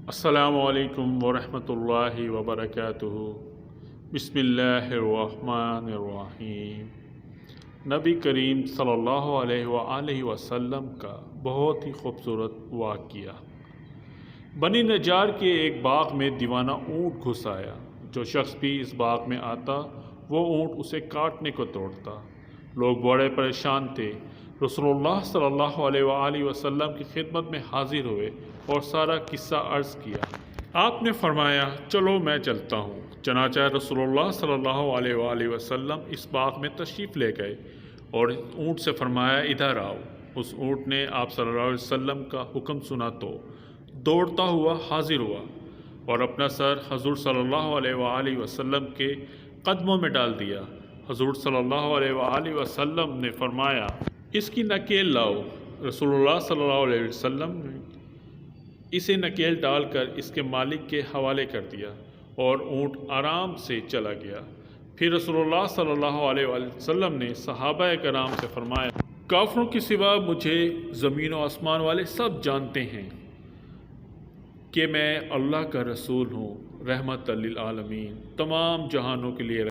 السلام علیکم ورحمۃ اللہ وبرکاتہ۔ بسم اللہ الرحمن الرحیم۔ نبی کریم صلی اللہ علیہ وآلہ وسلم کا بہت ہی خوبصورت واقعہ۔ بنی نجار کے ایک باغ میں دیوانہ اونٹ گھس آیا۔ جو شخص بھی اس باغ میں آتا وہ اونٹ اسے کاٹنے کو توڑتا۔ لوگ بڑے پریشان تھے۔ رسول اللہ صلی اللہ علیہ وآلہ وسلم کی خدمت میں حاضر ہوئے اور سارا قصہ عرض کیا۔ آپ نے فرمایا چلو میں چلتا ہوں۔ چنانچہ رسول اللہ صلی اللہ علیہ وآلہ وسلم اس باغ میں تشریف لے گئے اور اونٹ سے فرمایا ادھر آؤ۔ اس اونٹ نے آپ صلی اللہ علیہ وسلم کا حکم سنا تو دوڑتا ہوا حاضر ہوا اور اپنا سر حضور صلی اللہ علیہ وآلہ وسلم کے قدموں میں ڈال دیا۔ حضور صلی اللہ علیہ وآلہ وسلم نے فرمایا اس کی نکیل لاؤ۔ رسول اللہ صلی اللہ علیہ وسلم نے اسے نکیل ڈال کر اس کے مالک کے حوالے کر دیا اور اونٹ آرام سے چلا گیا۔ پھر رسول اللہ صلی اللہ علیہ وسلم نے صحابہ کرام سے فرمایا کافروں کے سوا مجھے زمین و آسمان والے سب جانتے ہیں کہ میں اللہ کا رسول ہوں، رحمت للعالمین، تمام جہانوں کے لیے